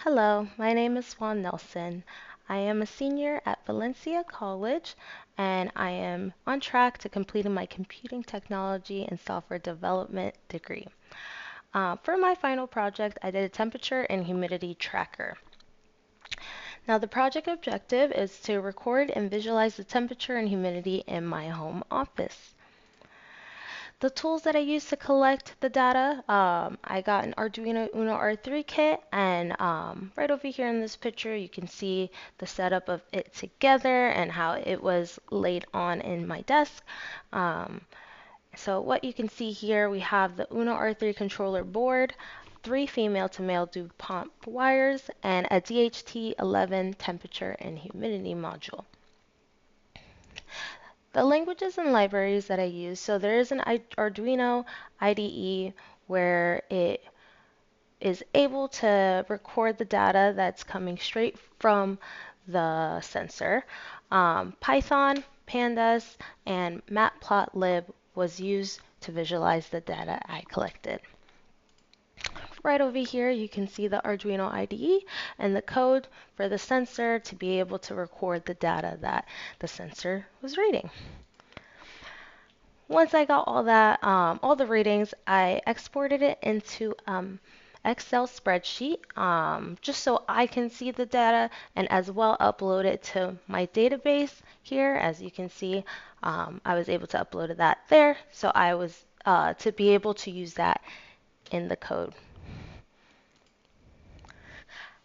Hello, my name is Swan Nelson. I am a senior at Valencia College and I am on track to completing my computing technology and software development degree. For my final project, I did a temperature and humidity tracker. Now, the project objective is to record and visualize the temperature and humidity in my home office. The tools that I use to collect the data, I got an Arduino Uno R3 kit, and right over here in this picture, you can see the setup of it together and how it was laid on in my desk. Um, so what you can see here, we have the Uno R3 controller board, three female to male DuPont wires, and a DHT11 temperature and humidity module. The languages and libraries that I use, so there is an Arduino IDE where it is able to record the data that's coming straight from the sensor. Python, Pandas, and Matplotlib was used to visualize the data I collected. Right over here, you can see the Arduino IDE and the code for the sensor to be able to record the data that the sensor was reading. Once I got all that, all the readings, I exported it into Excel spreadsheet just so I can see the data and as well upload it to my database here. As you can see, I was able to upload that there, so I was to be able to use that in the code.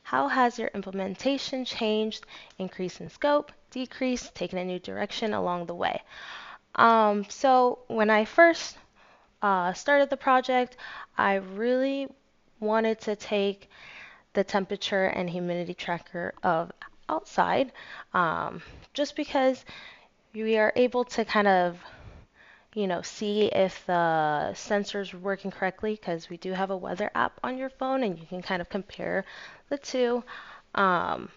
How has your implementation changed, increase in scope, decrease, taken a new direction along the way? So when I first started the project, I really wanted to take the temperature and humidity tracker of outside, just because we are able to kind of, see if the sensors are working correctly, because we do have a weather app on your phone and you can kind of compare the two. Um,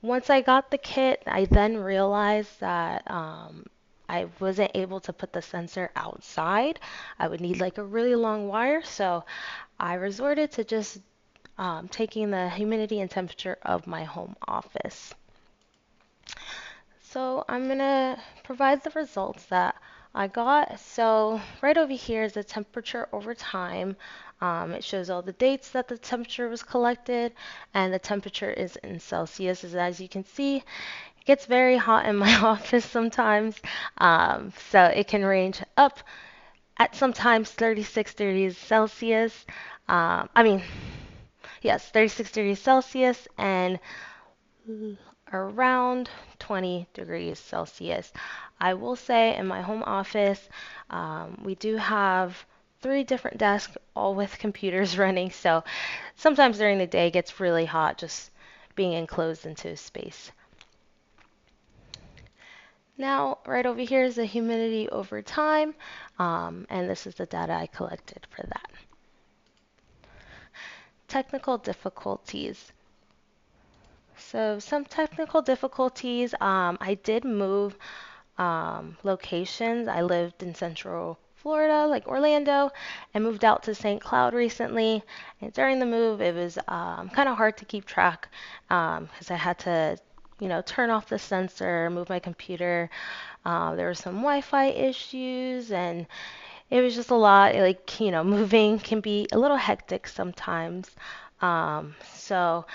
Once I got the kit, I then realized that I wasn't able to put the sensor outside. I would need like a really long wire, so I resorted to just taking the humidity and temperature of my home office. So I'm gonna provide the results that I got. So right over here is the temperature over time. It shows all the dates that the temperature was collected, and the temperature is in Celsius. As you can see, it gets very hot in my office sometimes. So it can range up at sometimes 36 degrees Celsius. I mean, yes, 36 degrees Celsius and around 20 degrees Celsius. I will say in my home office, we do have three different desks, all with computers running. So sometimes during the day it gets really hot just being enclosed into a space. Now, right over here is the humidity over time, and this is the data I collected for that. Technical difficulties. So some technical difficulties, I did move locations. I lived in Central Florida, like Orlando, and moved out to St. Cloud recently. And during the move, it was kind of hard to keep track because I had to, turn off the sensor, move my computer. There were some Wi-Fi issues, and it was just a lot. Like, moving can be a little hectic sometimes. So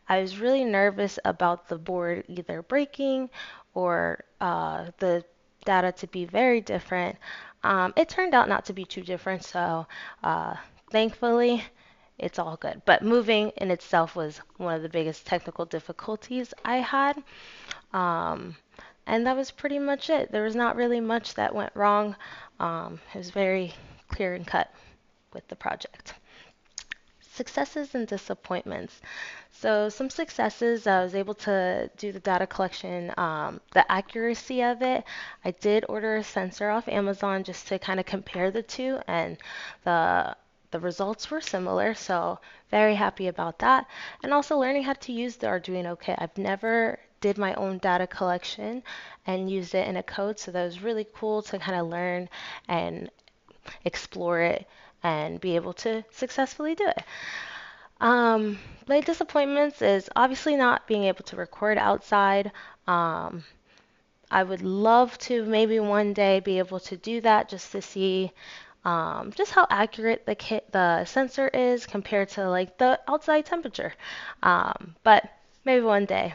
I was really nervous about the board either breaking or the data to be very different. It turned out not to be too different, so thankfully it's all good. But moving in itself was one of the biggest technical difficulties I had. Um, and that was pretty much it. There was not really much that went wrong. It was very clear and cut with the project. Successes and disappointments. So some successes, I was able to do the data collection, the accuracy of it. I did order a sensor off Amazon just to kind of compare the two, and the the results were similar, so very happy about that. And also learning how to use the Arduino kit. I've never did my own data collection and used it in a code, so that was really cool to kind of learn and explore it and be able to successfully do it. Um, my disappointments is obviously not being able to record outside. Um, I would love to maybe one day be able to do that just to see just how accurate the sensor is compared to like the outside temperature. But maybe one day.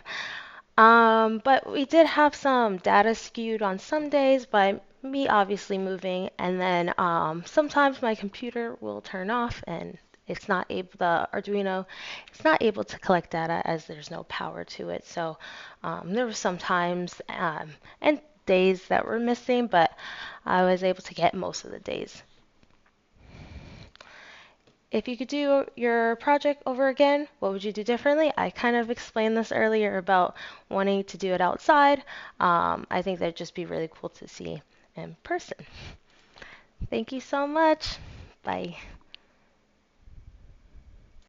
But we did have some data skewed on some days by me obviously moving, and then sometimes my computer will turn off and it's not able, the Arduino, it's not able to collect data as there's no power to it. So there were some times and days that were missing, but I was able to get most of the days. If you could do your project over again, what would you do differently? I kind of explained this earlier about wanting to do it outside. I think that'd just be really cool to see in person. Thank you so much. Bye.